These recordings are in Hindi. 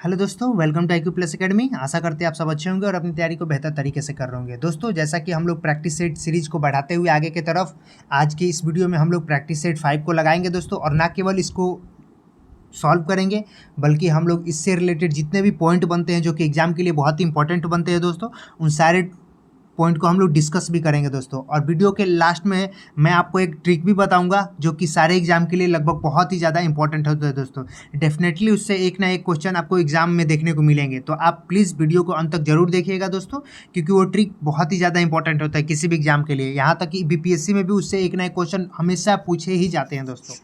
हेलो दोस्तों, welcome to IQ plus academy. आशा करते हैं आप सब अच्छे होंगे और अपनी तैयारी को बेहतर तरीके से कर रहे होंगे। दोस्तों, जैसा कि हम लोग प्रैक्टिस सेट सीरीज को बढ़ाते हुए आगे की तरफ आज की इस वीडियो में हम लोग प्रैक्टिस सेट 5 को लगाएंगे दोस्तों। और ना केवल इसको सॉल्व करेंगे बल्कि हम लोग इससे रिलेटेड जितने भी पॉइंट बनते हैं जो कि एग्जाम के लिए बहुत ही इंपॉर्टेंट बनते हैं दोस्तों, उन सारे पॉइंट को हम लोग डिस्कस भी करेंगे दोस्तों। और वीडियो के लास्ट में मैं आपको एक ट्रिक भी बताऊंगा जो कि सारे एग्जाम के लिए लगभग बहुत ही ज़्यादा इंपॉर्टेंट होता है दोस्तों। डेफिनेटली उससे एक ना एक क्वेश्चन आपको एग्जाम में देखने को मिलेंगे, तो आप प्लीज़ वीडियो को अंत तक जरूर देखिएगा दोस्तों, क्योंकि वो ट्रिक बहुत ही ज़्यादा इंपॉर्टेंट होता है किसी भी एग्जाम के लिए। यहाँ तक कि BPSC में भी उससे एक ना एक क्वेश्चन हमेशा पूछे ही जाते हैं दोस्तों।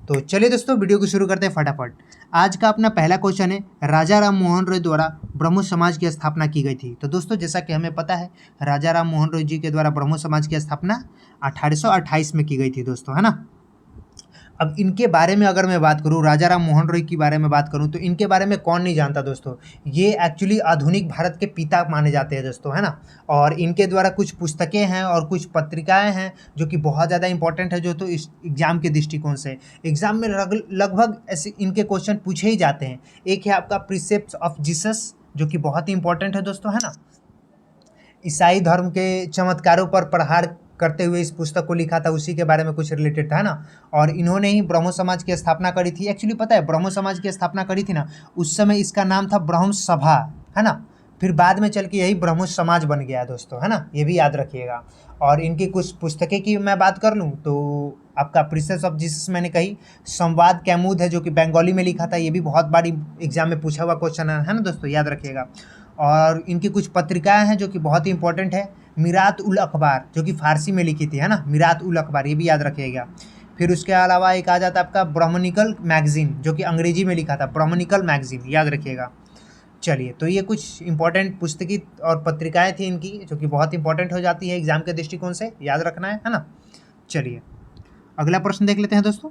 तो चलिए दोस्तों, वीडियो को शुरू करते हैं फटाफट। आज का अपना पहला क्वेश्चन है, राजा राम मोहन रॉय द्वारा ब्रह्मो समाज की स्थापना की गई थी। तो दोस्तों, जैसा कि हमें पता है, राजा राम मोहन रॉय जी के द्वारा ब्रह्मो समाज की स्थापना 1828 में की गई थी दोस्तों, है ना। अब इनके बारे में अगर मैं बात करूँ, राजा राम मोहन रॉय के बारे में बात करूँ, तो इनके बारे में कौन नहीं जानता दोस्तों। ये एक्चुअली आधुनिक भारत के पिता माने जाते हैं दोस्तों, है ना। और इनके द्वारा कुछ पुस्तकें हैं और कुछ पत्रिकाएं हैं जो कि बहुत ज़्यादा इंपॉर्टेंट है जो, तो इस एग्जाम के दृष्टिकोण से एग्जाम में लगभग ऐसे इनके क्वेश्चन पूछे ही जाते हैं। एक है आपका प्रिसेप्ट्स ऑफ जीसस, जो कि बहुत ही इंपॉर्टेंट है दोस्तों, है ना। ईसाई धर्म के चमत्कारों पर प्रहार करते हुए इस पुस्तक को लिखा था, उसी के बारे में कुछ रिलेटेड था, है ना। और इन्होंने ही ब्रह्मो समाज की स्थापना करी थी। एक्चुअली पता है, ब्रह्मो समाज की स्थापना करी थी ना, उस समय इसका नाम था ब्रह्म सभा, है ना। फिर बाद में चल के यही ब्रह्मो समाज बन गया दोस्तों, है ना, ये भी याद रखिएगा। और इनकी कुछ पुस्तकें की मैं बात कर लूँ तो आपका प्रिंसेस ऑफ जीसस मैंने कही, संवाद कैमुद है जो कि बंगाली में लिखा था, ये भी बहुत बार एग्जाम में पूछा हुआ क्वेश्चन है ना दोस्तों, याद रखिएगा। और इनकी कुछ पत्रिकाएं हैं जो कि बहुत ही इंपॉर्टेंट है, मिरात उल अखबार जो कि फारसी में लिखी थी, है ना, मिरात उल अखबार, ये भी याद रखिएगा। फिर उसके अलावा एक आ जाता है आपका ब्राह्मणिकल मैगजीन, जो कि अंग्रेजी में लिखा था, ब्राह्मणिकल मैगजीन, याद रखिएगा। चलिए, तो ये कुछ इंपॉर्टेंट पुस्तकें और पत्रिकाएं थी इनकी जो कि बहुत इंपॉर्टेंट हो जाती है एग्जाम के दृष्टिकोण से, याद रखना है ना। चलिए, अगला प्रश्न देख लेते हैं दोस्तों।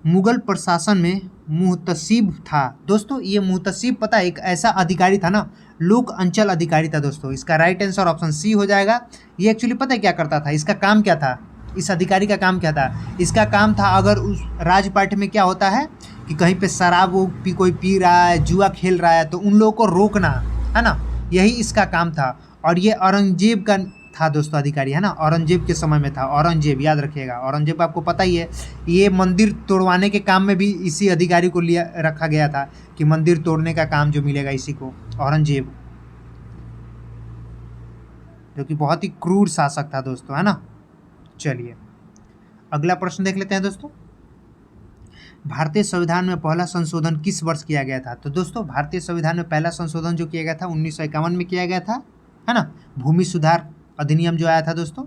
मुगल प्रशासन में मुहतसिब था दोस्तों, ये मुहतसिब पता है एक ऐसा अधिकारी था ना, लोक अंचल अधिकारी था दोस्तों। इसका राइट आंसर ऑप्शन सी हो जाएगा। ये एक्चुअली पता है क्या करता था, इसका काम क्या था, इस अधिकारी का काम क्या था। इसका काम था, अगर उस राजपाट में क्या होता है कि कहीं पे शराब कोई पी रहा है, जुआ खेल रहा है, तो उन लोगों को रोकना, है ना, यही इसका काम था। और ये औरंगजेब का था दोस्तों अधिकारी, है ना, औरंगजेब के समय में था। औरंगजेब, याद रखिएगा, औरंगजेब आपको पता ही है, ये मंदिर तोड़वाने के काम में भी इसी अधिकारी को लिया रखा गया था कि मंदिर तोड़ने का काम जो मिलेगा इसी को, औरंगजेब, जो कि बहुत ही क्रूर शासक था दोस्तों, है ना। चलिए, अगला प्रश्न देख लेते हैं दोस्तों। भारतीय संविधान में पहला संशोधन किस वर्ष किया गया था। तो दोस्तों, भारतीय संविधान में पहला संशोधन जो किया गया था 1951 में किया गया था, है ना। भूमि सुधार अधिनियम जो आया था दोस्तों,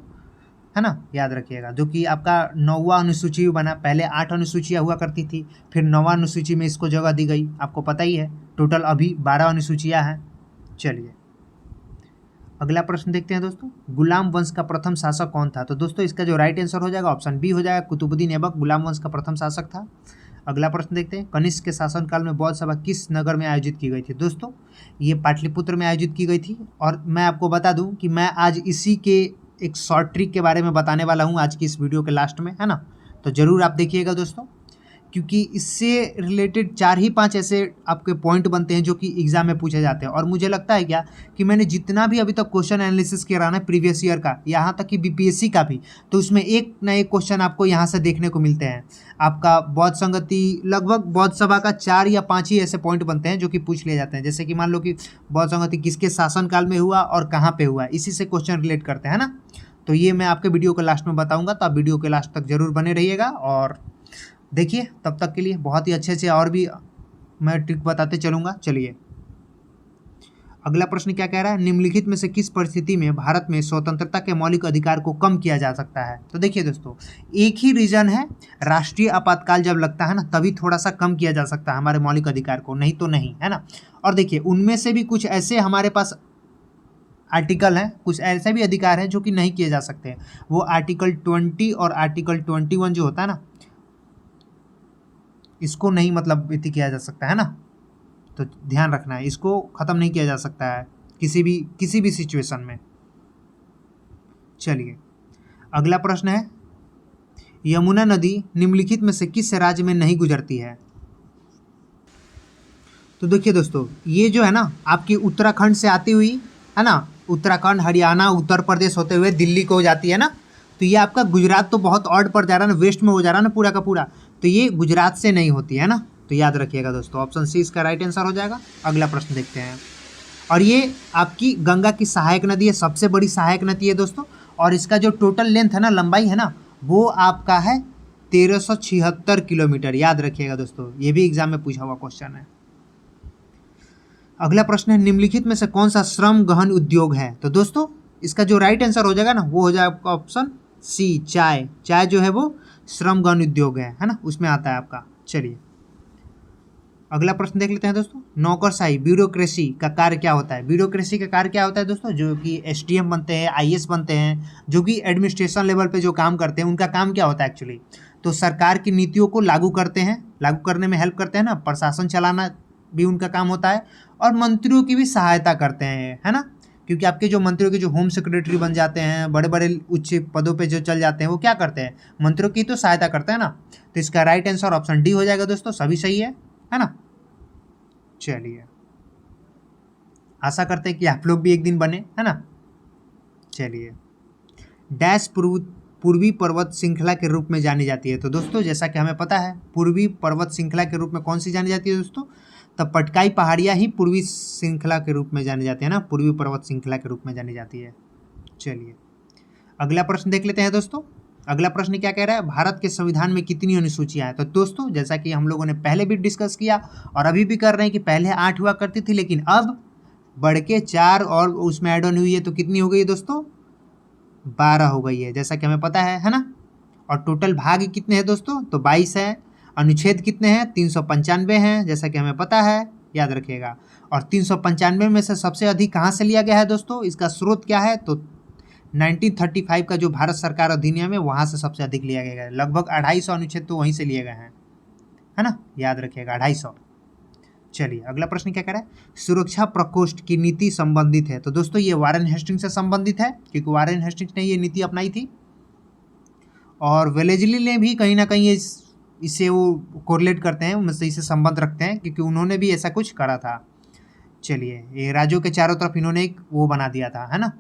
है ना, याद रखिएगा, जो कि आपका 9वां अनुसूची बना। पहले 8 अनुसूचियाँ हुआ करती थी, फिर 9वां अनुसूची में इसको जगह दी गई, आपको पता ही है। टोटल अभी 12 अनुसूचियाँ हैं। चलिए, अगला प्रश्न देखते हैं दोस्तों। गुलाम वंश का प्रथम शासक कौन था। तो दोस्तों, इसका जो राइट आंसर हो जाएगा ऑप्शन बी हो जाएगा, कुतुबुद्दीन ऐबक गुलाम वंश का प्रथम शासक था। अगला प्रश्न देखते हैं। कनिष्क के शासनकाल में बौद्ध सभा किस नगर में आयोजित की गई थी। दोस्तों, ये पाटलिपुत्र में आयोजित की गई थी। और मैं आपको बता दूं कि मैं आज इसी के एक शॉर्ट ट्रिक के बारे में बताने वाला हूं आज की इस वीडियो के लास्ट में, है ना। तो ज़रूर आप देखिएगा दोस्तों, क्योंकि इससे रिलेटेड 4 ही 5 ऐसे आपके पॉइंट बनते हैं जो कि एग्जाम में पूछे जाते हैं। और मुझे लगता है क्या कि मैंने जितना भी अभी तक क्वेश्चन एनालिसिस किया ना प्रीवियस ईयर का, यहाँ तक कि BPSC का भी, तो उसमें एक ना एक क्वेश्चन आपको यहाँ से देखने को मिलते हैं। आपका बौद्ध संगति, लगभग बौद्ध सभा का 4 या 5 ही ऐसे पॉइंट बनते हैं जो कि पूछ लिए जाते हैं। जैसे कि मान लो कि बौद्ध संगति किसके शासनकाल में हुआ और कहाँ पर हुआ, इसी से क्वेश्चन रिलेट करते हैं ना। तो ये मैं आपके वीडियो के लास्ट में बताऊँगा, तो आप वीडियो के लास्ट तक जरूर बने रहिएगा और देखिए। तब तक के लिए बहुत ही अच्छे से और भी मैं ट्रिक बताते चलूँगा। चलिए, अगला प्रश्न क्या कह रहा है। निम्नलिखित में से किस परिस्थिति में भारत में स्वतंत्रता के मौलिक अधिकार को कम किया जा सकता है। तो देखिए दोस्तों, एक ही रीजन है, राष्ट्रीय आपातकाल जब लगता है ना, तभी थोड़ा सा कम किया जा सकता है हमारे मौलिक अधिकार को, नहीं तो नहीं, है ना। और देखिए, उनमें से भी कुछ ऐसे हमारे पास आर्टिकल हैं, कुछ ऐसे भी अधिकार हैं जो कि नहीं किए जा सकते हैं। वो आर्टिकल 20 और आर्टिकल 21 जो होता है ना, इसको नहीं मतलब इति किया जा सकता है ना। तो ध्यान रखना है, इसको ख़त्म नहीं किया जा सकता है किसी भी सिचुएशन में। चलिए, अगला प्रश्न है। यमुना नदी निम्नलिखित में से किस राज्य में नहीं गुजरती है। तो देखिए दोस्तों, ये जो है ना आपकी उत्तराखंड से आती हुई है ना, उत्तराखंड, हरियाणा, उत्तर प्रदेश होते हुए दिल्ली को जाती है ना। तो ये आपका गुजरात तो बहुत ऑड पर जा रहा है ना, वेस्ट में हो जा रहा है ना पूरा का पूरा। तो ये गुजरात से नहीं होती है ना, तो याद रखिएगा दोस्तों, ऑप्शन सी इसका राइट आंसर हो जाएगा। अगला प्रश्न देखते हैं। और ये आपकी गंगा की सहायक नदी है, सबसे बड़ी सहायक नदी है दोस्तों। और इसका जो टोटल लेंथ है ना, लंबाई है ना, वो आपका है 1376 किलोमीटर। याद रखिएगा दोस्तों, ये भी एग्जाम में पूछा हुआ क्वेश्चन है। अगला प्रश्न है, निम्नलिखित में से कौन सा श्रम गहन उद्योग है? तो दोस्तों इसका जो राइट आंसर हो जाएगा ना, वो हो जाएगा आपका ऑप्शन सी, चाय। चाय जो है वो श्रम गहन उद्योग है ना, उसमें आता है आपका। चलिए अगला प्रश्न देख लेते हैं दोस्तों। नौकरशाही, ब्यूरोक्रेसी का कार्य क्या होता है? ब्यूरोक्रेसी का कार्य क्या होता है दोस्तों? जो कि एसडीएम बनते हैं, आईएएस बनते हैं, जो कि एडमिनिस्ट्रेशन लेवल पे जो काम करते हैं, उनका काम क्या होता है एक्चुअली? तो सरकार की नीतियों को लागू करते हैं, लागू करने में हेल्प करते हैं ना, प्रशासन चलाना भी उनका काम होता है, और मंत्रियों की भी सहायता करते हैं, है ना। क्योंकि आपके जो मंत्रियों के जो होम सेक्रेटरी बन जाते हैं, बड़े बड़े उच्च पदों पे जो चल जाते हैं, वो क्या करते हैं? मंत्रियों की तो सहायता करते हैं ना। तो इसका राइट आंसर ऑप्शन डी हो जाएगा दोस्तों, सभी सही है ना। चलिए आशा करते हैं कि आप लोग भी एक दिन बने, है ना। चलिए, डैश पूर्वी पर्वत श्रृंखला के रूप में जानी जाती है? तो दोस्तों जैसा कि हमें पता है, पूर्वी पर्वत श्रृंखला के रूप में कौन सी जानी जाती है दोस्तों? तब पटकाई पहाड़ियाँ ही पूर्वी श्रृंखला के रूप में जानी जाती है ना, पूर्वी पर्वत श्रृंखला के रूप में जानी जाती है। चलिए अगला प्रश्न देख लेते हैं दोस्तों। अगला प्रश्न क्या कह रहा है, भारत के संविधान में कितनी अनुसूचियां हैं? तो दोस्तों जैसा कि हम लोगों ने पहले भी डिस्कस किया और अभी भी कर रहे हैं कि पहले 8 हुआ करती थी, लेकिन अब बढ़ के 4 और उसमें ऐड ऑन हुई है, तो कितनी हो गई है दोस्तों? 12 हो गई है, जैसा कि हमें पता है ना। और टोटल भाग कितने हैं दोस्तों? तो 22 है। अनुच्छेद कितने हैं? 395 हैं, जैसा कि हमें पता है, याद रखिएगा। और 395 में से सबसे अधिक कहाँ से लिया गया है दोस्तों? इसका स्रोत क्या है? तो 1935 का जो भारत सरकार अधिनियम है, वहाँ से सबसे अधिक लिया गया है। लगभग 250 अनुच्छेद तो वहीं से लिए गए हैं, है ना, याद रखिएगा 250। चलिए अगला प्रश्न क्या कह रहा है, सुरक्षा प्रकोष्ठ की नीति संबंधित है? तो दोस्तों ये वारेन हेस्टिंग्स से संबंधित है, क्योंकि वारेन हेस्टिंग्स ने ये नीति अपनाई थी, और वेलेजली ने भी कहीं ना कहीं इसे वो कोरिलेट करते हैं, उनसे इसे संबंध रखते हैं, क्योंकि उन्होंने भी ऐसा कुछ करा था। चलिए, ये राज्यों के चारों तरफ इन्होंने एक वो बना दिया था, है ना।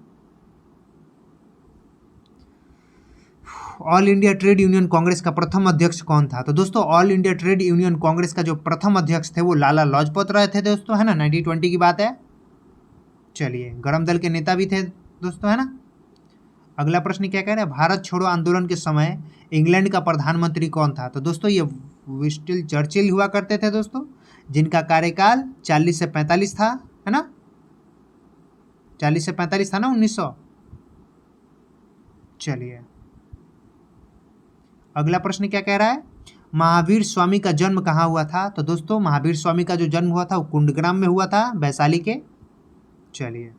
All India trade union Congress का प्रथम अध्यक्ष कौन था? तो दोस्तों all India trade union Congress का जो प्रथम अध्यक्ष थे वो लाला लाजपत राय थे दोस्तों, है ना, 1920 की बात है। चलिए, गरम दल के नेता भी थे दोस्तों, है ना। अगला प्रश्न क्या कह रहे हैं, भारत छोड़ो आंदोलन के समय इंग्लैंड का प्रधानमंत्री कौन था? तो दोस्तों ये विंस्टन चर्चिल हुआ करते थे दोस्तों, जिनका कार्यकाल 40 से 45 था, है ना, 40 से 45 था ना, 1900। चलिए अगला प्रश्न क्या कह रहा है, महावीर स्वामी का जन्म कहाँ हुआ था? तो दोस्तों महावीर स्वामी का जो जन्म हुआ था वो कुंडग्राम में हुआ था, वैशाली के। चलिए,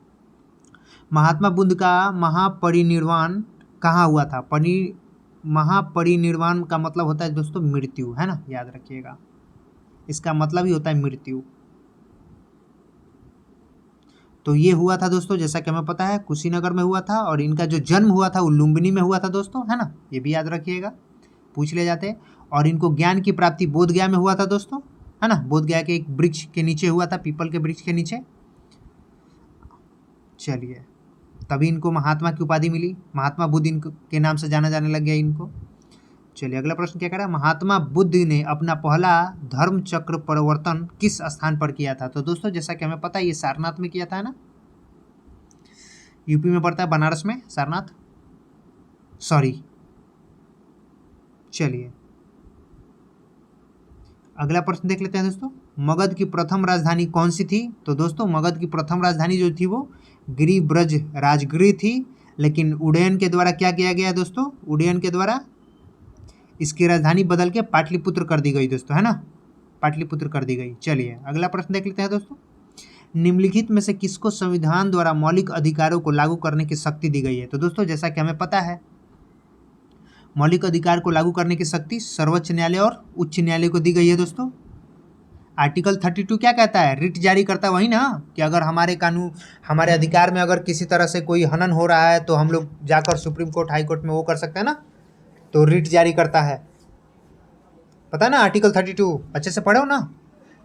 महात्मा बुद्ध का महापरिनिर्वाण कहाँ हुआ था? महापरिनिर्वाण का मतलब होता है दोस्तों मृत्यु, है ना, याद रखिएगा, इसका मतलब ही होता है मृत्यु। तो ये हुआ था दोस्तों, जैसा कि हमें पता है, कुशीनगर में हुआ था, और इनका जो जन्म हुआ था वो लुम्बिनी में हुआ था दोस्तों, है ना, ये भी याद रखिएगा, पूछ ले जाते हैं। और इनको ज्ञान की प्राप्ति बोध गया में हुआ था दोस्तों, है ना, बोध गया के एक वृक्ष के नीचे हुआ था, पीपल के वृक्ष के नीचे। चलिए, तभी इनको महात्मा की उपाधि मिली, महात्मा बुद्ध इनको के नाम से जाना जाने लग गया इनको। चलिए अगला प्रश्न क्या कह रहा है, महात्मा बुद्ध ने अपना पहला धर्म चक्र परिवर्तन किस स्थान पर किया था? तो दोस्तों जैसा कि हमें पता है ये सारनाथ में किया था, है ना, यूपी में पड़ता है, बनारस में सारनाथ, सॉरी। चलिए अगला प्रश्न देख लेते हैं दोस्तों, मगध की प्रथम राजधानी कौन सी थी? तो दोस्तों मगध की प्रथम राजधानी जो थी वो गिरिब्रज राजगृह थी, लेकिन उदयन के द्वारा क्या किया गया दोस्तों? उदयन के द्वारा इसकी राजधानी बदल के पाटलिपुत्र कर दी गई दोस्तों, है ना, पाटलिपुत्र कर दी गई। चलिए अगला प्रश्न देख लेते हैं दोस्तों, निम्नलिखित में से किसको संविधान द्वारा मौलिक अधिकारों को लागू करने की शक्ति दी गई है? तो दोस्तों जैसा कि हमें पता है, मौलिक अधिकार को लागू करने की शक्ति सर्वोच्च न्यायालय और उच्च न्यायालय को दी गई है दोस्तों। आर्टिकल 32 क्या कहता है? रिट जारी करता है, वही ना, कि अगर हमारे कानून, हमारे अधिकार में अगर किसी तरह से कोई हनन हो रहा है तो हम लोग जाकर सुप्रीम कोर्ट, हाई कोर्ट में वो कर सकते हैं ना, तो रिट जारी करता है, पता है ना, आर्टिकल 32 अच्छे से पढ़ो ना।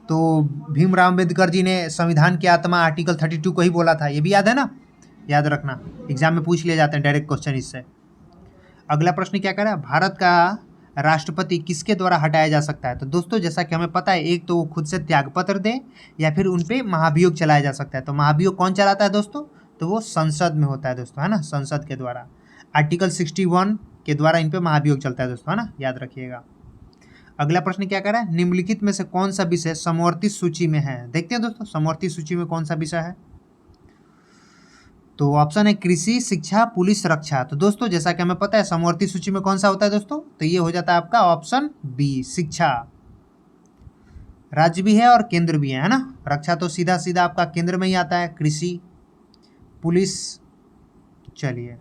तो भीमराव अम्बेडकर जी ने संविधान की आत्मा आर्टिकल 32 को ही बोला था, ये भी याद है ना, याद रखना, एग्जाम में पूछ लिए जाते हैं डायरेक्ट क्वेश्चन इससे। अगला प्रश्न क्या कह रहा है, भारत का राष्ट्रपति किसके द्वारा हटाया जा सकता है? तो दोस्तों जैसा कि हमें पता है, एक तो वो खुद से त्यागपत्र दे या फिर उन पे महाभियोग चलाया जा सकता है। तो महाभियोग कौन चलाता है दोस्तों? तो वो संसद में होता है दोस्तों, है ना, संसद के द्वारा। आर्टिकल 61 के द्वारा इन पे महाभियोग चलता है दोस्तों, है ना, याद रखिएगा। अगला प्रश्न क्या कर रहा है, निम्नलिखित में से कौन सा विषय समवर्ती सूची में है? देखते हैं दोस्तों समवर्ती सूची में कौन सा विषय है। तो ऑप्शन है कृषि, शिक्षा, पुलिस, रक्षा। तो दोस्तों जैसा कि हमें पता है समवर्ती सूची में कौन सा होता है दोस्तों, तो ये हो जाता है आपका ऑप्शन बी, शिक्षा। राज्य भी है और केंद्र भी है ना। रक्षा तो सीधा सीधा आपका केंद्र में ही आता है, कृषि, पुलिस। चलिए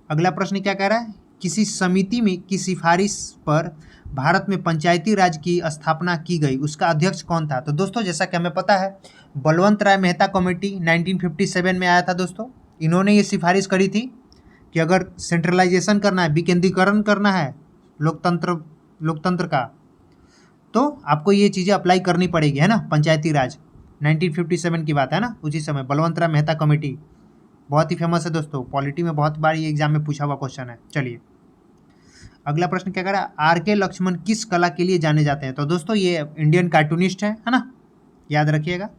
अगला प्रश्न क्या कह रहा है, किसी समिति में की सिफारिश पर भारत में पंचायती राज की स्थापना की गई, उसका अध्यक्ष कौन था? तो दोस्तों जैसा कि हमें पता है बलवंत राय मेहता कमेटी 1957 में आया था दोस्तों। इन्होंने ये सिफारिश करी थी कि अगर सेंट्रलाइजेशन करना है, विकेंद्रीकरण करना है लोकतंत्र का, तो आपको ये चीज़ें अप्लाई करनी पड़ेगी, है ना। पंचायती राज 1957 की बात है ना, उसी समय बलवंत राय मेहता कमेटी बहुत ही फेमस है दोस्तों, पॉलिटी में बहुत बार ये एग्जाम में पूछा हुआ क्वेश्चन है। चलिए अगला प्रश्न क्या कह रहा है, आर के लक्ष्मण किस कला के लिए जाने जाते हैं? तो दोस्तों ये इंडियन कार्टूनिस्ट है ना, याद रखिएगा।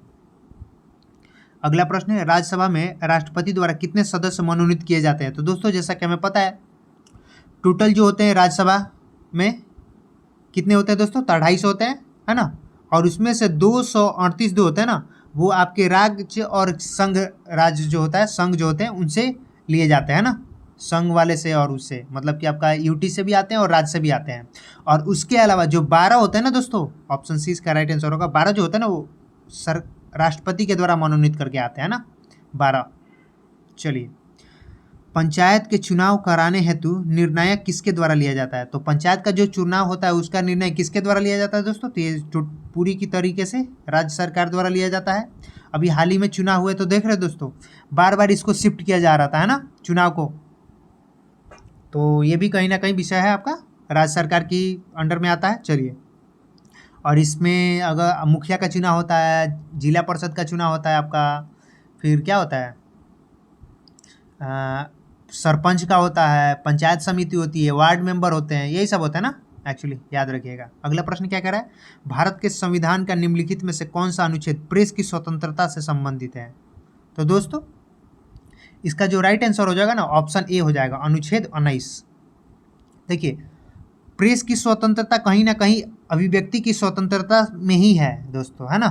अगला प्रश्न है, राज्यसभा में राष्ट्रपति द्वारा कितने सदस्य मनोनीत किए जाते हैं? तो दोस्तों जैसा कि हमें पता है टोटल जो होते हैं राज्यसभा में कितने होते हैं दोस्तों, तो 250 होते हैं, है ना। और उसमें से 238 जो होते हैं ना, वो आपके राज्य और संघ राज्य जो होता है, संघ जो होते हैं उनसे लिए जाते हैं ना, संघ वाले से और उससे, मतलब कि आपका यूटी से भी आते हैं और राज्य से भी आते हैं। और उसके अलावा जो 12 होते हैं ना दोस्तों, ऑप्शन सी इसका राइट आंसर होगा। 12 जो होते हैं ना वो राष्ट्रपति के द्वारा मनोनीत करके आते हैं ना, 12। चलिए पंचायत के चुनाव कराने हेतु निर्णय किसके द्वारा लिया जाता है? तो पंचायत का जो चुनाव होता है उसका निर्णय किसके द्वारा लिया जाता है दोस्तों? तो ये पूरी की तरीके से राज्य सरकार द्वारा लिया जाता है। अभी हाल ही में चुनाव हुए तो देख रहे दोस्तों, बार बार इसको शिफ्ट किया जा रहा था, है ना, चुनाव को। तो ये भी कहीं ना कहीं विषय है आपका, राज्य सरकार की अंडर में आता है। चलिए और इसमें अगर मुखिया का चुनाव होता है, जिला परिषद का चुनाव होता है आपका, फिर क्या होता है, सरपंच का होता है, पंचायत समिति होती है, वार्ड मेंबर होते हैं, यही सब होता है ना एक्चुअली, याद रखिएगा। अगला प्रश्न क्या कह रहा है, भारत के संविधान का निम्नलिखित में से कौन सा अनुच्छेद प्रेस की स्वतंत्रता से संबंधित है? तो दोस्तों इसका जो राइट आंसर हो जाएगा ना, ऑप्शन ए हो जाएगा, अनुच्छेद 19। देखिए प्रेस की स्वतंत्रता कहीं ना कहीं अभिव्यक्ति की स्वतंत्रता में ही है दोस्तों, है ना।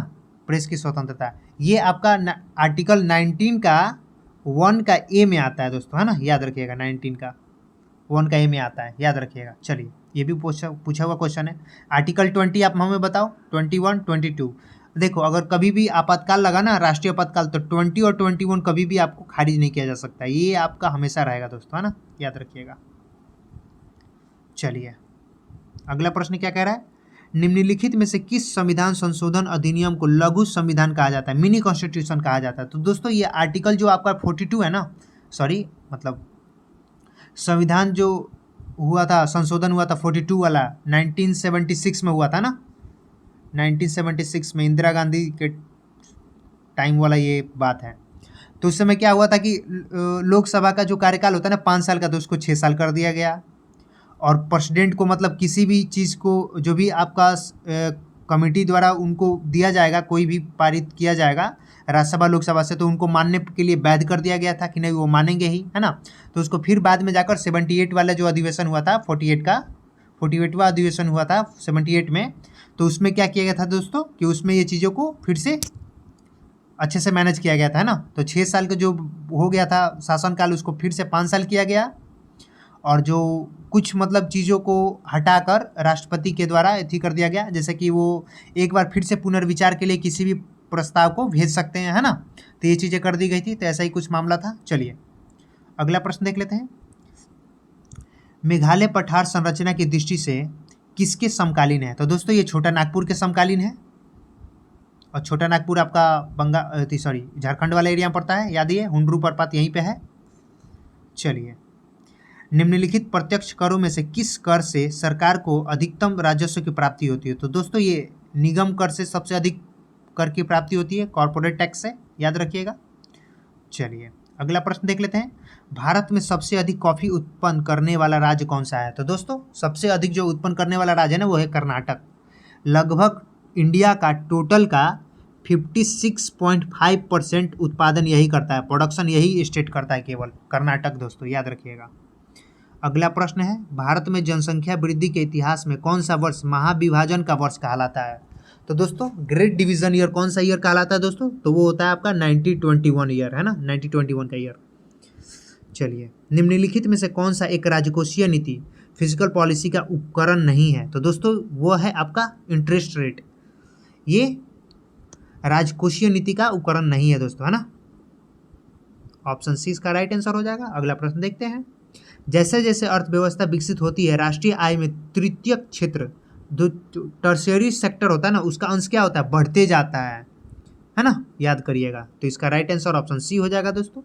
प्रेस की स्वतंत्रता ये आपका आर्टिकल 19 का 1 का ए में आता है दोस्तों, है ना, याद रखिएगा। 19 का 1 का ए में आता है, याद रखिएगा। चलिए ये भी पूछा हुआ क्वेश्चन है। आर्टिकल 20 आप हमें बताओ, 21, 22। देखो अगर कभी भी आपातकाल लगा ना, राष्ट्रीय आपातकाल, तो 20 और 21 कभी भी आपको खारिज नहीं किया जा सकता, ये आपका हमेशा रहेगा दोस्तों, है ना, याद रखिएगा। चलिए अगला प्रश्न क्या कह रहा है, निम्नलिखित में से किस संविधान संशोधन अधिनियम को लघु संविधान कहा जाता है, मिनी कॉन्स्टिट्यूशन कहा जाता है? तो दोस्तों ये आर्टिकल जो आपका 42 है ना, सॉरी मतलब संविधान जो हुआ था, संशोधन हुआ था 42 वाला 1976 में हुआ था ना, 1976 में इंदिरा गांधी के टाइम वाला ये बात है। तो उस समय क्या हुआ था कि लोकसभा का जो कार्यकाल होता है ना 5 साल का, तो उसको 6 साल कर दिया गया। और प्रेसिडेंट को मतलब किसी भी चीज़ को जो भी आपका कमेटी द्वारा उनको दिया जाएगा, कोई भी पारित किया जाएगा राज्यसभा लोकसभा से, तो उनको मानने के लिए वैध कर दिया गया था कि नहीं वो मानेंगे ही, है ना। तो उसको फिर बाद में जाकर 78 वाला जो अधिवेशन हुआ था, 48वां अधिवेशन हुआ था 78 में, तो उसमें क्या किया गया था दोस्तों कि उसमें ये चीज़ों को फिर से अच्छे से मैनेज किया गया था, है ना। तो 6 साल का जो हो गया था शासनकाल, उसको फिर से 5 साल किया गया। और जो कुछ मतलब चीज़ों को हटाकर राष्ट्रपति के द्वारा एथी कर दिया गया, जैसे कि वो एक बार फिर से पुनर्विचार के लिए किसी भी प्रस्ताव को भेज सकते हैं, है ना। तो ये चीज़ें कर दी गई थी, तो ऐसा ही कुछ मामला था। चलिए अगला प्रश्न देख लेते हैं, मेघालय पठार संरचना की दृष्टि से किसके समकालीन है? तो दोस्तों ये छोटा नागपुर के समकालीन है, और छोटा नागपुर आपका झारखंड वाला एरिया में पड़ता है, याद ये हुंडरू प्रपात यहीं पे है। चलिए निम्नलिखित प्रत्यक्ष करों में से किस कर से सरकार को अधिकतम राजस्व की प्राप्ति होती है? तो दोस्तों ये निगम कर से सबसे अधिक कर की प्राप्ति होती है? कॉर्पोरेट टैक्स से, याद रखिएगा। चलिए अगला प्रश्न देख लेते हैं। भारत में सबसे अधिक कॉफ़ी उत्पन्न करने वाला राज्य कौन सा है? तो दोस्तों सबसे अधिक जो उत्पन्न करने वाला राज्य है ना वो है कर्नाटक। लगभग इंडिया का टोटल का 56.5% उत्पादन यही करता है, प्रोडक्शन यही स्टेट करता है, केवल कर्नाटक दोस्तों, याद रखिएगा। अगला प्रश्न है, भारत में जनसंख्या वृद्धि के इतिहास में कौन सा वर्ष महाविभाजन का वर्ष कहलाता है? तो दोस्तों ग्रेट डिवीजन ईयर कौन सा ईयर कहलाता है दोस्तों? तो वो होता है आपका 1921 ईयर, है ना, 1921 का ईयर। चलिए निम्नलिखित में से कौन सा एक राजकोषीय नीति फिजिकल पॉलिसी का उपकरण नहीं है? तो दोस्तों वो है आपका इंटरेस्ट रेट। ये राजकोषीय नीति का उपकरण नहीं है दोस्तों, है ना। ऑप्शन सी इसका राइट आंसर हो जाएगा। अगला प्रश्न देखते हैं। जैसे जैसे अर्थव्यवस्था विकसित होती है, राष्ट्रीय आय में तृतीय क्षेत्र जो टर्शियरी सेक्टर होता है ना, उसका अंश क्या होता है? बढ़ते जाता है ना, याद करिएगा। तो इसका राइट आंसर ऑप्शन सी हो जाएगा दोस्तों।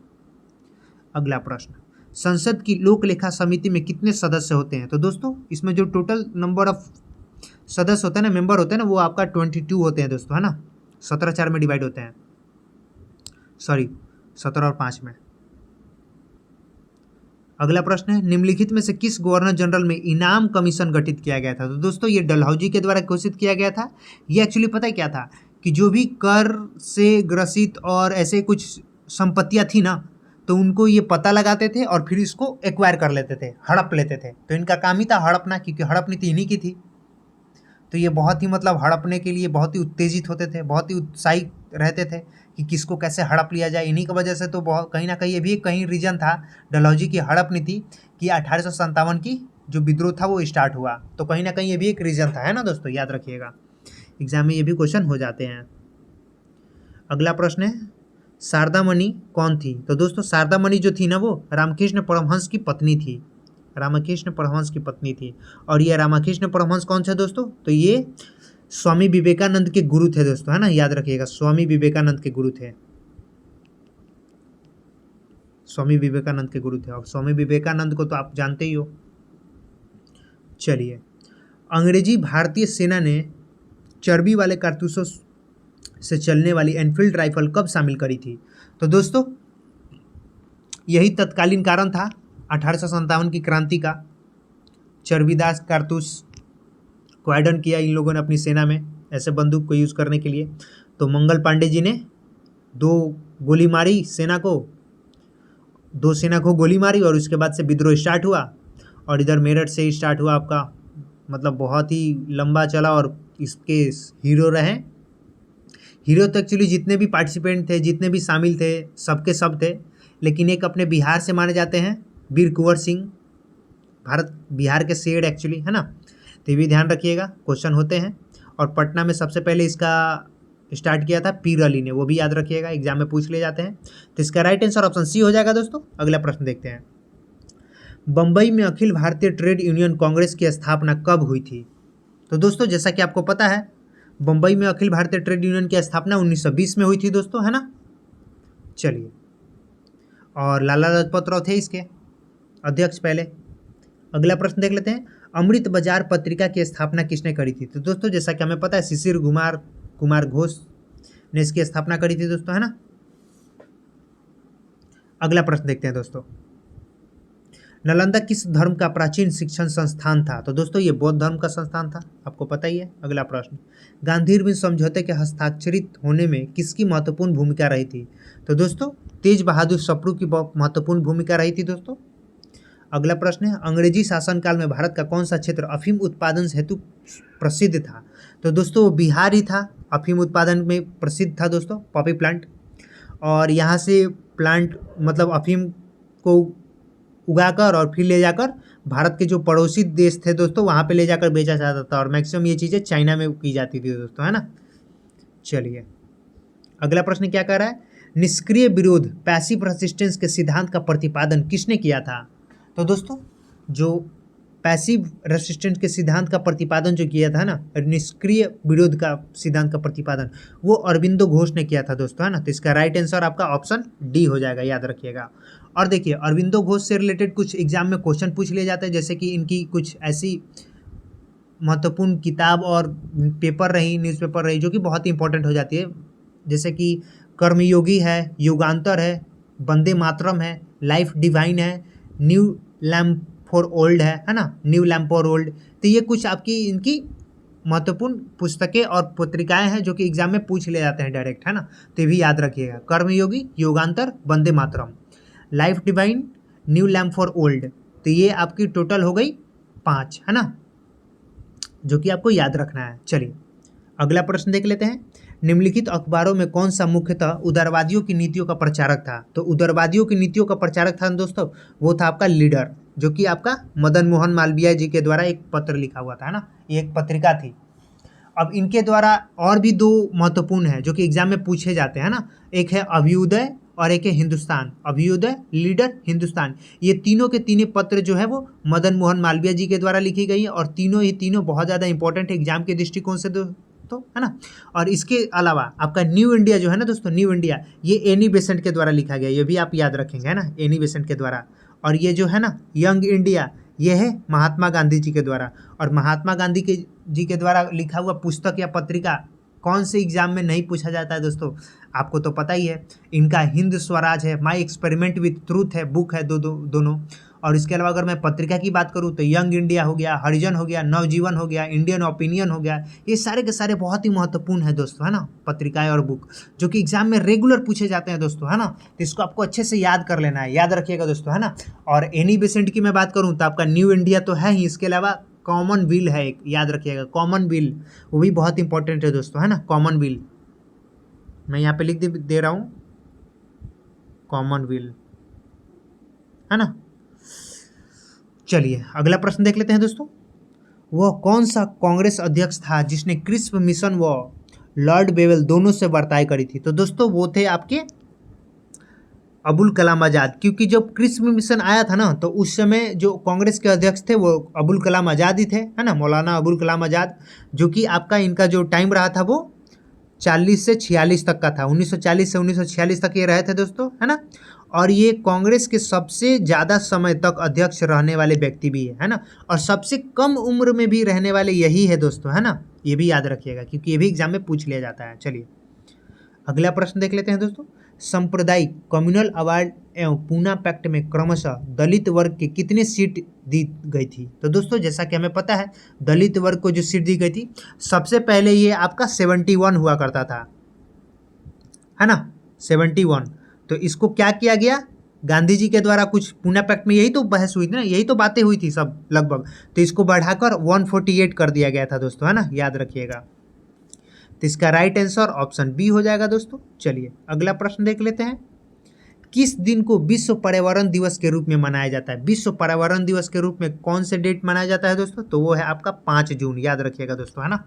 अगला प्रश्न, संसद की लोक लेखा समिति में कितने सदस्य होते हैं? तो दोस्तों इसमें जो टोटल नंबर ऑफ सदस्य होते हैं ना, मेंबर होते हैं ना, वो आपका 22 होते हैं दोस्तों, है ना। 17 4 में डिवाइड होते हैं, सॉरी 17 और 5 में। अगला प्रश्न है, निम्नलिखित में से किस गवर्नर जनरल में इनाम कमीशन गठित किया गया था? तो दोस्तों ये डलहौजी के द्वारा घोषित किया गया था। ये एक्चुअली पता है क्या था कि जो भी कर से ग्रसित और ऐसे कुछ संपत्तियां थी ना, तो उनको ये पता लगाते थे और फिर इसको एक्वायर कर लेते थे, हड़प लेते थे। तो इनका काम ही था हड़पना, क्योंकि हड़प नीति इन्हीं की थी। तो ये बहुत ही मतलब हड़पने के लिए बहुत ही उत्तेजित होते थे, बहुत ही उत्साहित रहते थे कि किसको कैसे हड़प लिया जाए। इन्हीं की वजह से तो बहुत कहीं ना कहीं ये भी कहीं रीजन था डलहौजी की हड़प नीति कि 1857 की जो विद्रोह था वो स्टार्ट हुआ। तो कहीं ना कहीं ये भी एक रीजन था, है ना दोस्तों, याद रखिएगा। एग्जाम में ये भी क्वेश्चन हो जाते हैं। अगला प्रश्न है, शारदा मणि कौन थी? तो दोस्तों शारदा मणि जो थी ना, वो रामकृष्ण परमहंस की पत्नी थी। रामकृष्ण परमहंस की पत्नी थी। और ये रामकृष्ण परमहंस कौन से दोस्तों? तो ये स्वामी विवेकानंद के गुरु थे दोस्तों, है ना, याद रखिएगा। स्वामी विवेकानंद के गुरु थे, स्वामी विवेकानंद के गुरु थे। और स्वामी विवेकानंद को तो आप जानते ही हो। चलिए, अंग्रेजी भारतीय सेना ने चर्बी वाले कारतूसों से चलने वाली एनफील्ड राइफल कब शामिल करी थी? तो दोस्तों यही तत्कालीन कारण था 1857 की क्रांति का। चर्बीदार कारतूस को ऐड ऑन किया इन लोगों ने अपनी सेना में, ऐसे बंदूक को यूज़ करने के लिए। तो मंगल पांडे जी ने 2 गोली मारी सेना को, 2 सेना को गोली मारी और उसके बाद से विद्रोह स्टार्ट हुआ। और इधर मेरठ से ही स्टार्ट हुआ आपका, मतलब बहुत ही लंबा चला। और इसके हीरो रहे, हीरो तो एक्चुअली जितने भी पार्टिसिपेंट थे, जितने भी शामिल थे, सबके सब थे। लेकिन एक अपने बिहार से माने जाते हैं, वीर कुंवर सिंह, भारत बिहार के शेर एक्चुअली, है ना। तो ये भी ध्यान रखिएगा, क्वेश्चन होते हैं। और पटना में सबसे पहले इसका स्टार्ट किया था पीर अली ने, वो भी याद रखिएगा, एग्जाम में पूछ ले जाते हैं। तो इसका राइट आंसर ऑप्शन सी हो जाएगा दोस्तों। अगला प्रश्न देखते हैं। बम्बई में अखिल भारतीय ट्रेड यूनियन कांग्रेस की स्थापना कब हुई थी? तो दोस्तों जैसा कि आपको पता है, बम्बई में अखिल भारतीय ट्रेड यूनियन की स्थापना 1920 में हुई थी दोस्तों, है ना। चलिए, और लाला लाजपत राय थे इसके अध्यक्ष पहले। अगला प्रश्न देख लेते हैं। अमृत बाजार पत्रिका की स्थापना किसने करी थी? तो दोस्तों जैसा कि हमें पता है, शिशिर कुमार घोष ने इसकी स्थापना करी थी दोस्तों, है ना। अगला प्रश्न देखते हैं दोस्तों। नालंदा किस धर्म का प्राचीन शिक्षण संस्थान था? तो दोस्तों ये बौद्ध धर्म का संस्थान था, आपको पता ही है। अगला प्रश्न, गांधी इरविन समझौते के हस्ताक्षरित होने में किसकी महत्वपूर्ण भूमिका रही थी? तो दोस्तों तेज बहादुर सप्रू की महत्वपूर्ण भूमिका रही थी दोस्तों। अगला प्रश्न है, अंग्रेजी शासनकाल में भारत का कौन सा क्षेत्र अफीम उत्पादन हेतु प्रसिद्ध था? तो दोस्तों वो बिहार ही था, अफीम उत्पादन में प्रसिद्ध था दोस्तों, पॉपी प्लांट। और यहाँ से प्लांट मतलब अफीम को उगाकर और फिर ले जाकर भारत के जो पड़ोसी देश थे दोस्तों, वहाँ पे ले जाकर बेचा जाता था। और मैक्सिमम ये चीज़ें चाइना में की जाती थी दोस्तों, है ना। चलिए, अगला प्रश्न क्या कह रहा है, निष्क्रिय विरोध पैसिव रेसिस्टेंस के सिद्धांत का प्रतिपादन किसने किया था? तो दोस्तों जो पैसिव रेसिस्टेंस के सिद्धांत का प्रतिपादन जो किया था ना, निष्क्रिय विरोध का सिद्धांत का प्रतिपादन, वो अरविंदो घोष ने किया था दोस्तों, है ना। तो इसका राइट आंसर आपका ऑप्शन डी हो जाएगा, याद रखिएगा। और देखिए, अरविंदो घोष से रिलेटेड कुछ एग्जाम में क्वेश्चन पूछ लिए जाते हैं, जैसे कि इनकी कुछ ऐसी महत्वपूर्ण किताब और पेपर रही, न्यूज़पेपर रही, जो कि बहुत ही इंपॉर्टेंट हो जाती है, जैसे कि कर्मयोगी है, युगांतर है, वंदे मातरम है, लाइफ डिवाइन है, न्यू लैम्प फॉर ओल्ड है ना, न्यू लैम्प फॉर ओल्ड। तो ये कुछ आपकी इनकी महत्वपूर्ण पुस्तकें और पत्रिकाएं हैं जो कि एग्जाम में पूछ ले जाते हैं डायरेक्ट, है ना। तो ये भी याद रखिएगा, Karmayogi, Yugantar, Vande Mataram, life divine, new lamp for old. तो ये आपकी टोटल हो गई 5, है ना, जो कि आपको याद रखना है। चलिए अगला प्रश्न देख लेते हैं। निम्नलिखित अखबारों में कौन सा मुख्यतः उदारवादियों की नीतियों का प्रचारक था? तो उदारवादियों की नीतियों का प्रचारक था दोस्तों, वो था आपका लीडर, जो कि आपका मदन मोहन मालवीय जी के द्वारा एक पत्र लिखा हुआ था, है ना, ये एक पत्रिका थी। अब इनके द्वारा और भी 2 महत्वपूर्ण है जो कि एग्जाम में पूछे जाते हैं ना, एक है अभ्युदय और एक है हिंदुस्तान। अभ्युदय, लीडर, हिंदुस्तान, ये तीनों के तीनों पत्र जो है वो मदन मोहन मालवीय जी के द्वारा लिखी गई है, और तीनों बहुत ज़्यादा इंपॉर्टेंट है एग्जाम के दृष्टिकोण से तो, है ना। और इसके अलावा आपका न्यू इंडिया जो है ना दोस्तों, न्यू इंडिया, ये एनी बेसेंट के द्वारा लिखा गया, ये भी आप याद रखेंगे, है ना, एनी बेसेंट के द्वारा। और ये जो है ना यंग इंडिया, ये है महात्मा गांधी जी के द्वारा। और महात्मा गांधी जी के द्वारा लिखा हुआ पुस्तक या पत्रिका कौन से एग्जाम में नहीं पूछा जाता है दोस्तों, आपको तो पता ही है। इनका हिंद स्वराज है, माई एक्सपेरिमेंट विथ ट्रूथ है, बुक है दोनों। और इसके अलावा अगर मैं पत्रिका की बात करूँ तो यंग इंडिया हो गया, हरिजन हो गया, नवजीवन हो गया, इंडियन ओपिनियन हो गया, ये सारे के सारे बहुत ही महत्वपूर्ण है दोस्तों, है ना, पत्रिकाएं और बुक, जो कि एग्जाम में रेगुलर पूछे जाते हैं दोस्तों, है ना। तो इसको आपको अच्छे से याद कर लेना है, याद रखिएगा दोस्तों, है ना। और एनी बेसेंट की मैं बात करूँ तो आपका न्यू इंडिया तो है ही, इसके अलावा कॉमनवेल्थ है एक, याद रखिएगा, कॉमनवेल्थ, वो भी बहुत इंपॉर्टेंट है दोस्तों, है ना, कॉमनवेल्थ, मैं यहाँ पे लिख दे रहा हूँ, कॉमनवेल्थ, है ना। चलिए अगला प्रश्न देख लेते हैं दोस्तों। वह कौन सा कांग्रेस अध्यक्ष था जिसने क्रिस्प मिशन व लॉर्ड बेवेल दोनों से वार्ताएं करी थी? तो दोस्तों वो थे आपके अबुल कलाम आज़ाद, क्योंकि जब क्रिस्प मिशन आया था ना तो उस समय जो कांग्रेस के अध्यक्ष थे वो अबुल कलाम आज़ाद ही थे, है ना, मौलाना अबुल कलाम आज़ाद, जो कि आपका इनका जो टाइम रहा था वो 40 से 46 तक का था, 1940 से 1946 तक ये रहे थे दोस्तों, है ना। और ये कांग्रेस के सबसे ज़्यादा समय तक अध्यक्ष रहने वाले व्यक्ति भी है ना, और सबसे कम उम्र में भी रहने वाले यही है दोस्तों, है ना, ये भी याद रखिएगा क्योंकि ये भी एग्जाम में पूछ लिया जाता है। चलिए अगला प्रश्न देख लेते हैं दोस्तों। सांप्रदायिक कम्युनल अवार्ड एवं पूना पैक्ट में क्रमशः दलित वर्ग के कितने सीट दी गई थी? तो दोस्तों जैसा कि हमें पता है दलित वर्ग को जो सीट दी गई थी, सबसे पहले ये आपका 71 हुआ करता था, है ना, 71। तो इसको क्या किया गया, गांधी जी के द्वारा कुछ पूना पैक्ट में यही तो बहस हुई थी ना, यही तो बातें हुई थी सब लगभग, तो इसको बढ़ाकर 148 कर दिया गया था दोस्तों, है ना, याद रखिएगा। तो इसका राइट आंसर ऑप्शन बी हो जाएगा दोस्तों। चलिए अगला प्रश्न देख लेते हैं। किस दिन को विश्व पर्यावरण दिवस के रूप में मनाया जाता है? विश्व पर्यावरण दिवस के रूप में कौन से डेट मनाया जाता है दोस्तों? तो वो है आपका 5 जून, याद रखिएगा दोस्तों, है ना।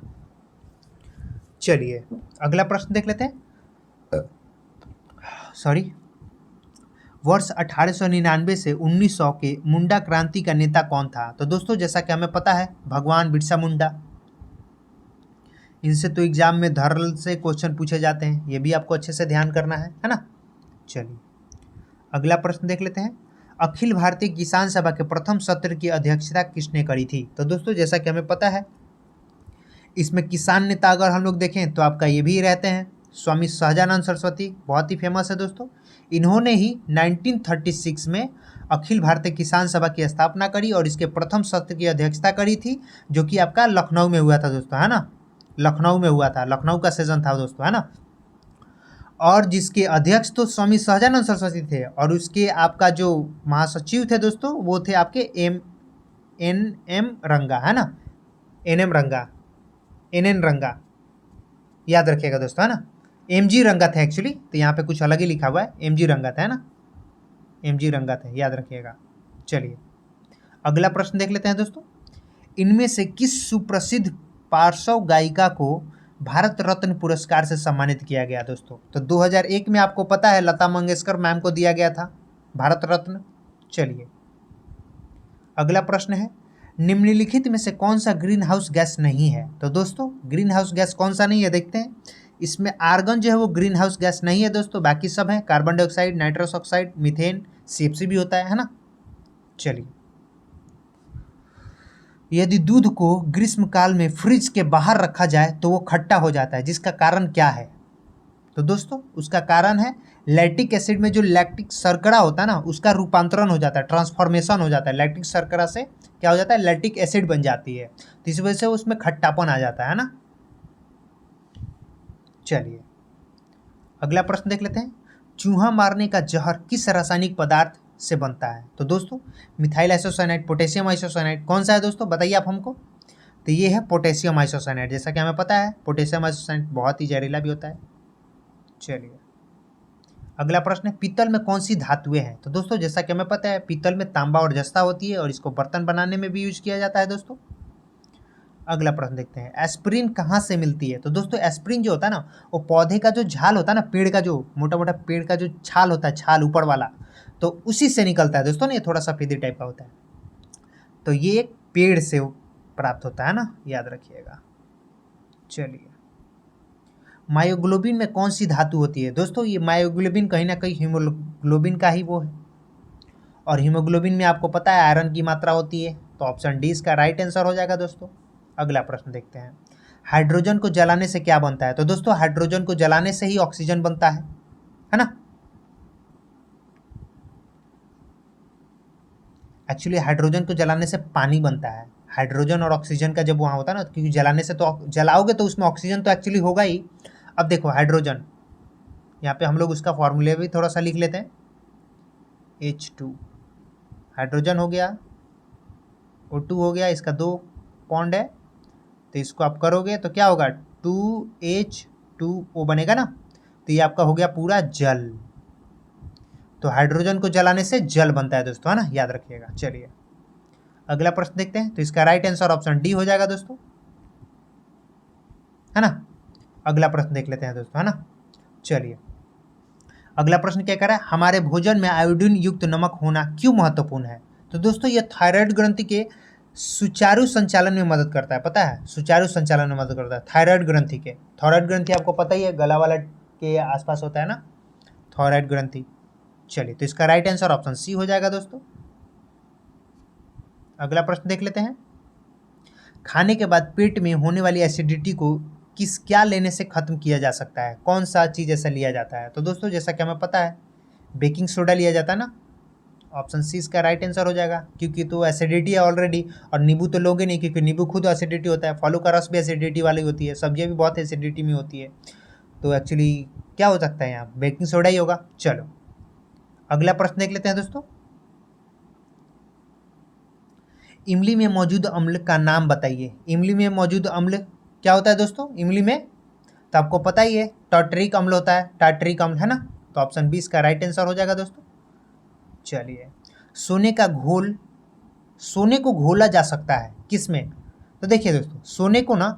चलिए अगला प्रश्न देख लेते हैं। सॉरी, वर्ष 1899 से 1900 के मुंडा क्रांति का नेता कौन था? तो दोस्तों जैसा कि हमें पता है भगवान बिरसा मुंडा, इनसे तो एग्जाम में धरल से क्वेश्चन पूछे जाते हैं, ये भी आपको अच्छे से ध्यान करना है ना। चलिए अगला प्रश्न देख लेते हैं। अखिल भारतीय किसान सभा के प्रथम सत्र की अध्यक्षता किसने करी थी? तो दोस्तों जैसा कि हमें पता है इसमें किसान नेता अगर हम लोग देखें तो आपका ये भी रहते हैं स्वामी सहजानंद सरस्वती, बहुत ही फेमस है दोस्तों। इन्होंने ही 1936 में अखिल भारतीय किसान सभा की स्थापना करी और इसके प्रथम सत्र की अध्यक्षता करी थी, जो कि आपका लखनऊ में हुआ था दोस्तों, है ना, लखनऊ में हुआ था, लखनऊ का सेशन था दोस्तों, है ना। और जिसके अध्यक्ष तो स्वामी सहजानंद सरस्वती थे, और उसके आपका जो महासचिव थे दोस्तों वो थे आपके एन रंगा, है ना, एन एन रंगा, याद रखिएगा दोस्तों, है ना। MG रंगा थे एक्चुअली, तो यहाँ पे कुछ अलग ही लिखा हुआ है, MG रंगा था, है ना, MG रंगा थे, याद रखिएगा। चलिए अगला प्रश्न देख लेते हैं दोस्तों। इनमें से किस सुप्रसिद्ध पार्श्व गायिका को भारत रत्न पुरस्कार से सम्मानित किया गया दोस्तों? तो 2001 में आपको पता है लता मंगेशकर मैम को दिया गया था भारत रत्न। चलिए अगला प्रश्न है, निम्नलिखित में से कौन सा ग्रीन हाउस गैस नहीं है? तो दोस्तों ग्रीन हाउस गैस कौन सा नहीं है देखते हैं। इसमें आर्गन जो है वो ग्रीन हाउस गैस नहीं है दोस्तों, बाकी सब है, carbon dioxide, nitrous oxide, methane, CFC भी होता है ना। चलिए यदि दूध को ग्रीष्मकाल में फ्रिज के बाहर रखा जाए तो वो खट्टा हो जाता है, जिसका कारण क्या है? तो दोस्तों उसका कारण है लैक्टिक एसिड में जो लैक्टिक शर्करा होता है ना, उसका रूपांतरण हो जाता है, ट्रांसफॉर्मेशन हो जाता है। लैक्टिक शर्करा से क्या हो जाता है? लैक्टिक एसिड बन जाती है, तो इस वजह से उसमें खट्टापन आ जाता है ना। चलिए अगला प्रश्न देख लेते हैं। चूहा मारने का जहर किस रासायनिक पदार्थ से बनता है? तो दोस्तों मिथाइल आइसोसाइनाइड, पोटेशियम आइसोसाइनाइड, कौन सा है दोस्तों? बताइए आप हमको। तो ये है पोटेशियम आइसोसाइनाइड। जैसा कि हमें पता है पोटेशियम आइसोसाइनाइड बहुत ही जहरीला भी होता है। चलिए अगला प्रश्न है, पीतल में कौन सी धातुएं हैं? तो दोस्तों जैसा कि हमें पता है पीतल में तांबा और जस्ता होती है और इसको बर्तन बनाने में भी यूज किया जाता है दोस्तों। अगला प्रश्न देखते हैं, एस्पिरिन कहाँ से मिलती है? तो दोस्तों एस्पिरिन जो होता है ना, वो पौधे का जो झाल होता है ना, पेड़ का जो मोटा मोटा पेड़ का जो छाल होता है, छाल ऊपर वाला, तो उसी से निकलता है दोस्तों ना। ये थोड़ा सफेदी टाइप का होता है, तो ये एक पेड़ से प्राप्त होता है ना, याद रखिएगा। चलिए मायोग्लोबिन में कौन सी धातु होती है? दोस्तों ये मायोग्लोबिन कहीं ना कहीं हीमोग्लोबिन का ही वो है, और हीमोग्लोबिन में आपको पता है आयरन की मात्रा होती है, तो ऑप्शन डी इसका राइट आंसर हो जाएगा दोस्तों। अगला प्रश्न देखते हैं, हाइड्रोजन को जलाने से क्या बनता है? तो दोस्तों हाइड्रोजन को जलाने से ही ऑक्सीजन बनता है ना। एक्चुअली हाइड्रोजन को जलाने से पानी बनता है। हाइड्रोजन और ऑक्सीजन का जब वहाँ होता है ना, क्योंकि जलाने से तो जलाओगे तो उसमें ऑक्सीजन तो एक्चुअली होगा ही। अब देखो हाइड्रोजन, यहाँ पे हम लोग उसका फॉर्मूला भी थोड़ा सा लिख लेते हैं। H2 हाइड्रोजन हो गया, O2 हो गया, इसका 2 बॉन्ड है, तो इसको आप करोगे तो क्या होगा? 2H2O बनेगा ना, तो ये आपका हो गया पूरा जल। तो हाइड्रोजन को जलाने से जल बनता है दोस्तों, है ना, याद रखिएगा। चलिए अगला प्रश्न देखते हैं, तो इसका राइट आंसर ऑप्शन डी हो जाएगा दोस्तों, है ना। अगला प्रश्न देख लेते हैं दोस्तों, है ना। चलिए अगला प्रश्न क्या कह रहा है, हमारे भोजन में आयोडीन युक्त नमक होना क्यों महत्वपूर्ण है? तो दोस्तों ये थायराइड ग्रंथि के सुचारू संचालन में मदद करता है, पता है, सुचारू संचालन में मदद करता है थायराइड ग्रंथि के। थायराइड ग्रंथि आपको पता ही है, गला वाला के आसपास होता है ना, थायराइड ग्रंथि। चलिए तो इसका राइट आंसर ऑप्शन सी हो जाएगा दोस्तों। अगला प्रश्न देख लेते हैं, खाने के बाद पेट में होने वाली एसिडिटी को क्या लेने से खत्म किया जा सकता है? कौन सा चीज़ ऐसा लिया जाता है? तो दोस्तों जैसा कि हमें पता है बेकिंग सोडा लिया जाता है ना, ऑप्शन सी इसका राइट आंसर हो जाएगा, क्योंकि तो एसिडिटी है ऑलरेडी, और नींबू तो लोगे नहीं क्योंकि नींबू खुद एसिडिटी होता है, फलों का रस भी एसिडिटी वाली होती है, सब्जियां भी बहुत एसिडिटी में होती है, तो एक्चुअली क्या हो सकता है यहाँ? बेकिंग सोडा ही होगा। चलो अगला प्रश्न देख लेते हैं दोस्तों, इमली में मौजूद अम्ल का नाम बताइए। इमली में मौजूद अम्ल क्या होता है दोस्तों? इमली में तो आपको पता ही है टार्टरिक अम्ल होता है, टार्टरिक अम्ल, है ना, तो ऑप्शन बी इसका राइट आंसर हो जाएगा दोस्तों। चलिए सोने का घोल, सोने को घोला जा सकता है किस में? तो देखिए दोस्तों सोने को ना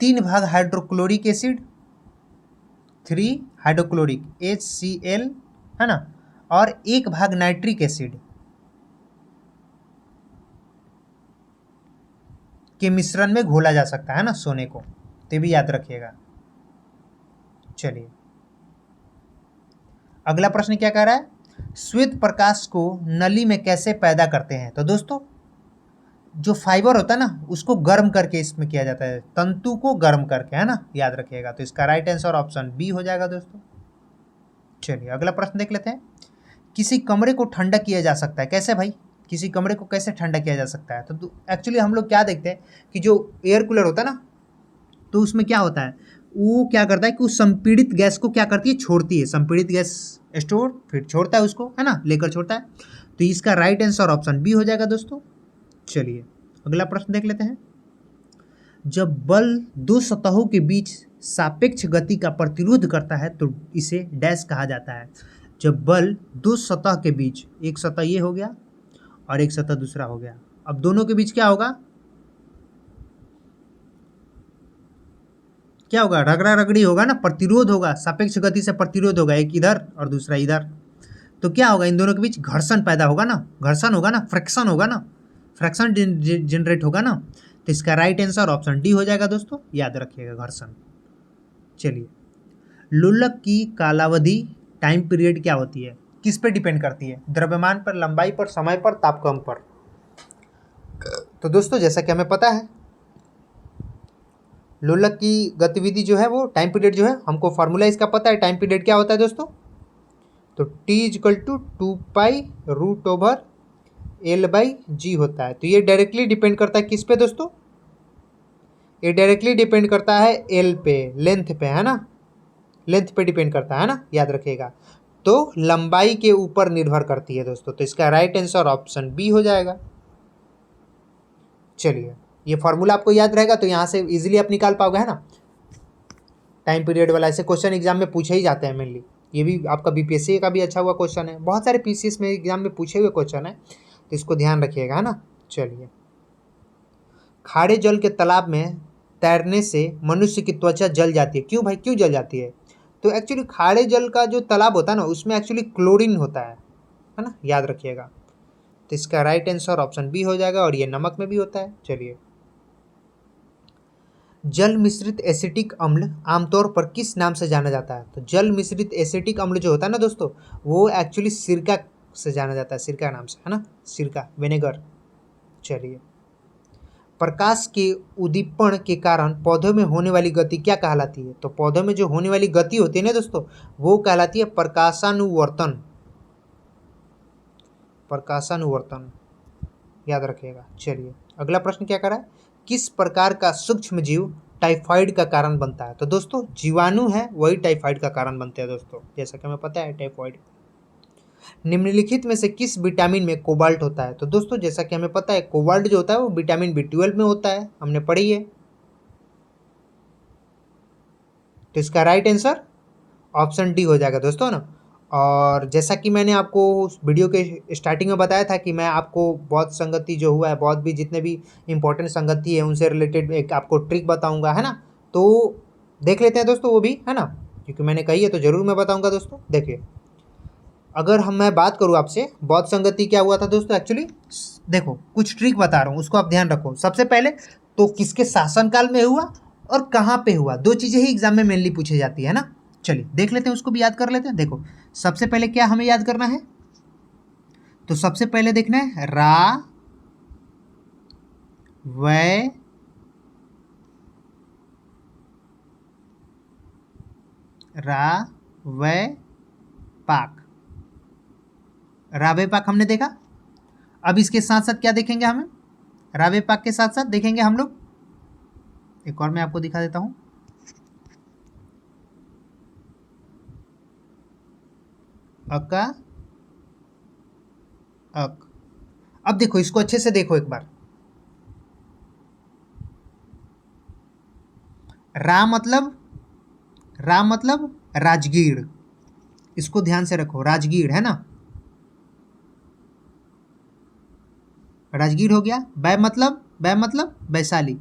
3 भाग हाइड्रोक्लोरिक एसिड, 3 हाइड्रोक्लोरिक HCl, है ना, और 1 भाग नाइट्रिक एसिड के मिश्रण में घोला जा सकता है ना सोने को, तो भी याद रखिएगा। चलिए अगला प्रश्न क्या कह रहा है, श्वेत प्रकाश को नली में कैसे पैदा करते हैं? तो दोस्तों जो फाइबर होता है ना उसको गर्म करके इसमें किया जाता है, तंतु को गर्म करके, है ना, याद रखिएगा। तो इसका राइट आंसर ऑप्शन बी हो जाएगा दोस्तों। चलिए अगला प्रश्न देख लेते हैं, किसी कमरे को ठंडा किया जा सकता है कैसे भाई? किसी कमरे को कैसे ठंडा किया जा सकता है? तो एक्चुअली हम लोग क्या देखते हैं कि जो एयर कूलर होता है ना, तो उसमें क्या होता है, वो क्या करता है कि उस संपीड़ित गैस को क्या करती है, छोड़ती है, संपीड़ित गैस स्टोर फिर छोड़ता है उसको, है ना, लेकर छोड़ता है, तो इसका राइट आंसर ऑप्शन बी हो जाएगा दोस्तों। चलिए अगला प्रश्न देख लेते हैं, जब बल 2 सतहों के बीच सापेक्ष गति का प्रतिरोध करता है तो इसे डैश कहा जाता है। जब बल 2 सतह के बीच, एक सतह ये हो गया और एक सतह दूसरा हो गया, अब दोनों के बीच क्या होगा, क्या होगा, रगड़ा रगड़ी होगा ना, प्रतिरोध होगा, सापेक्ष गति से प्रतिरोध होगा, एक इधर और दूसरा इधर, तो क्या होगा, इन दोनों के बीच घर्षण पैदा होगा ना, घर्षण होगा ना, फ्रिक्शन होगा ना, फ्रिक्शन जनरेट होगा ना, तो इसका राइट आंसर ऑप्शन डी हो जाएगा दोस्तों, याद रखिएगा, घर्षण। चलिए लोलक की कालावधि, टाइम पीरियड क्या होती है, किस पे डिपेंड करती है? द्रव्यमान पर, लंबाई पर, समय पर, तापक्रम पर? तो दोस्तों जैसा कि हमें पता है लोलक की गतिविधि जो है वो टाइम पीरियड जो है, हमको फार्मूला इसका पता है। टाइम पीरियड क्या होता है दोस्तों? तो टी इजकल टू 2 पाई√L/g होता है। तो ये डायरेक्टली डिपेंड करता है किस पे दोस्तों? ये डायरेक्टली डिपेंड करता है एल पे, लेंथ पे, है ना, लेंथ पे डिपेंड करता है ना, याद रखिएगा। तो लंबाई के ऊपर निर्भर करती है दोस्तों। तो इसका राइट आंसर ऑप्शन बी हो जाएगा। चलिए, ये फॉर्मूला आपको याद रहेगा तो यहाँ से इजीली आप निकाल पाओगे, है ना। टाइम पीरियड वाला ऐसे क्वेश्चन एग्जाम में पूछे ही जाते हैं मेनली। ये भी आपका बीपीएससी का भी अच्छा हुआ क्वेश्चन है, बहुत सारे पीसीएस में एग्जाम में पूछे हुए क्वेश्चन है, तो इसको ध्यान रखिएगा, है ना। चलिए, खारे जल के तालाब में तैरने से मनुष्य की त्वचा जल जाती है। क्यों भाई, क्यों जल जाती है? तो एक्चुअली खारे जल का जो तालाब होता है ना, उसमें एक्चुअली क्लोरीन होता है ना, याद रखिएगा। तो इसका राइट आंसर ऑप्शन बी हो जाएगा, और ये नमक में भी होता है। चलिए, जल मिश्रित एसिटिक अम्ल आमतौर पर किस नाम से जाना जाता है? तो जल मिश्रित एसिटिक अम्ल जो होता है ना दोस्तों, वो एक्चुअली सिरका से जाना जाता है, सिरका नाम से, है ना, सिरका, विनेगर। चलिए, प्रकाश के उद्दीपन के कारण पौधों में होने वाली गति क्या कहलाती है? तो पौधों में जो होने वाली गति होती है ना दोस्तों, वो कहलाती है प्रकाशानुवर्तन। प्रकाशानुवर्तन, याद रखिएगा। चलिए, अगला प्रश्न क्या करा है? किस प्रकार का सूक्ष्म जीव टाइफाइड का कारण बनता है? तो दोस्तों जीवाणु है वही टाइफाइड का कारण बनते हैं दोस्तों, जैसा कि हमें पता है टाइफाइड। निम्नलिखित में से किस विटामिन में कोबाल्ट होता है? तो दोस्तों जैसा कि हमें पता है कोबाल्ट जो होता है वो विटामिन B12 में होता है, हमने पढ़ी है। तो इसका राइट आंसर ऑप्शन डी हो जाएगा दोस्तों ना। और जैसा कि मैंने आपको उस वीडियो के स्टार्टिंग में बताया था कि मैं आपको बहुत संगति जो हुआ है, बहुत भी जितने भी इंपॉर्टेंट संगति है उनसे रिलेटेड एक आपको ट्रिक बताऊंगा, है ना। तो देख लेते हैं दोस्तों वो भी, है ना, क्योंकि मैंने कही है तो ज़रूर मैं बताऊंगा दोस्तों। देखिए, अगर मैं बात करूँ आपसे बहुत संगति क्या हुआ था दोस्तों, एक्चुअली देखो कुछ ट्रिक बता रहा हूँ, उसको आप ध्यान रखो। सबसे पहले तो किसके शासनकाल में हुआ और कहाँ पे हुआ, दो चीज़ें ही एग्जाम में मेनली पूछी जाती है ना। चलिए देख लेते हैं, उसको भी याद कर लेते हैं। देखो, सबसे पहले क्या हमें याद करना है? तो सबसे पहले देखना है वै पाक, रावे पाक हमने देखा। अब इसके साथ साथ क्या देखेंगे हमें? रावे पाक के साथ साथ देखेंगे हम लोग, एक और मैं आपको दिखा देता हूं, अका अक। अब देखो इसको अच्छे से देखो एक बार। रा मतलब राजगीर, इसको ध्यान से रखो, राजगीर, है ना, राजगीर हो गया। बै मतलब वैशाली।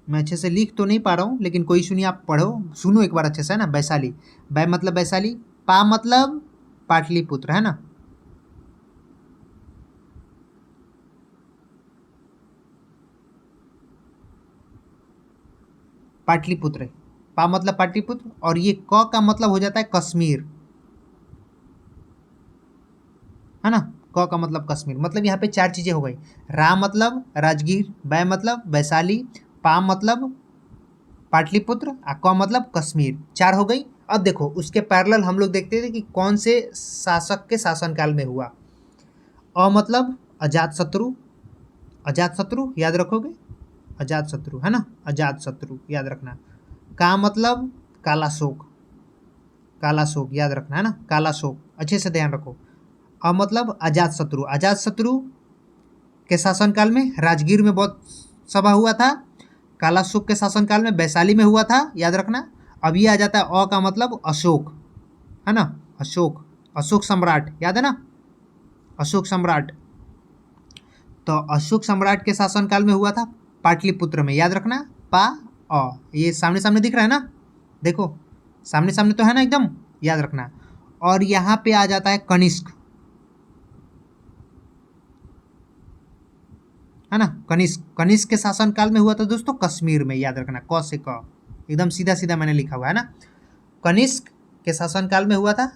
मैं अच्छे से लिख तो नहीं पा रहा हूँ, लेकिन कोई सुनिए, आप पढ़ो, सुनो एक बार अच्छे से, है ना। वैशाली, बै मतलब वैशाली, पा मतलब पाटलिपुत्र, है ना। पाटलिपुत्र, पा मतलब पाटलिपुत्र, और ये क का मतलब हो जाता है कश्मीर, है ना। क का मतलब कश्मीर, मतलब यहाँ पे चार चीजें हो गई। रा मतलब राजगीर, बै मतलब वैशाली, पा मतलब पाटलिपुत्र, क मतलब कश्मीर, चार हो गई। अब देखो उसके पैरेलल हम लोग देखते थे कि कौन से शासक के शासनकाल में हुआ। अ मतलब अजात शत्रु, अजात शत्रु याद रखोगे, अजात शत्रु, है ना, अजात शत्रु याद रखना। का मतलब काला शोक, काला शोक याद रखना, है ना, काला शोक, अच्छे से ध्यान रखो। अ मतलब अजात शत्रु, अजात शत्रु के शासनकाल में राजगीर में बहुत सभा हुआ था। काला शोक के शासनकाल में वैशाली में हुआ था, याद रखना। अब ये आ जाता है अ का मतलब अशोक, है ना, अशोक, अशोक सम्राट, याद है ना, अशोक सम्राट। तो अशोक सम्राट के शासनकाल में हुआ था पाटलिपुत्र में, याद रखना, पा अ, ये सामने सामने दिख रहा है ना, देखो सामने सामने तो है ना एकदम, याद रखना। और यहाँ पे आ जाता है कनिष्क, है ना, कनिष्क, कनिष्क के शासनकाल में हुआ था दोस्तों कश्मीर में, याद रखना, क से क, एकदम सीधा सीधा मैंने लिखा हुआ है ना। कनिष्क के शासनकाल में हुआ था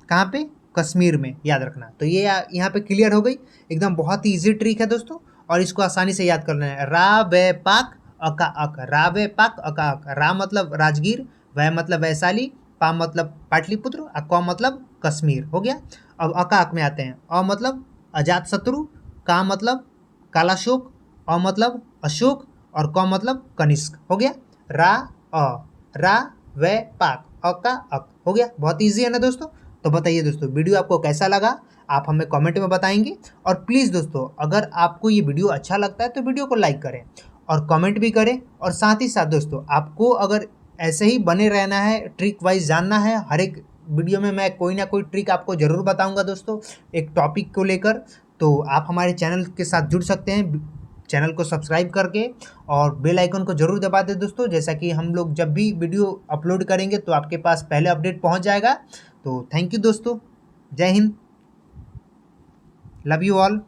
कहाँ पे? कश्मीर में, याद रखना। तो ये यहाँ पे क्लियर हो गई, एकदम बहुत ही ईजी ट्रिक है दोस्तों, और इसको आसानी से याद करना है। रा वे पाक अका अक, रा वे पाक अका अक। रा मतलब राजगीर, वह मतलब वैशाली, पा मतलब पाटलिपुत्र, और क मतलब कश्मीर। हो गया। अब अका अक में आते हैं। अ मतलब अजात शत्रु, का मतलब कालाशोक, अ मतलब अशोक, और क मतलब कनिष्क। हो गया। रा अ, रा वे पाक अका अक। हो गया। बहुत ईजी है ना दोस्तों। तो बताइए दोस्तों, वीडियो आपको कैसा लगा, आप हमें कमेंट में बताएंगे। और प्लीज़ दोस्तों, अगर आपको ये वीडियो अच्छा लगता है तो वीडियो को लाइक करें और कमेंट भी करें। और साथ ही साथ दोस्तों, आपको अगर ऐसे ही बने रहना है, ट्रिक वाइज जानना है, हर एक वीडियो में मैं कोई ना कोई ट्रिक आपको ज़रूर बताऊंगा दोस्तों, एक टॉपिक को लेकर। तो आप हमारे चैनल के साथ जुड़ सकते हैं, चैनल को सब्सक्राइब करके, और बेल आइकन को जरूर दबा दें दोस्तों, जैसा कि हम लोग जब भी वीडियो अपलोड करेंगे तो आपके पास पहले अपडेट पहुंच जाएगा। तो थैंक यू दोस्तों, जय हिंद, लव यू ऑल।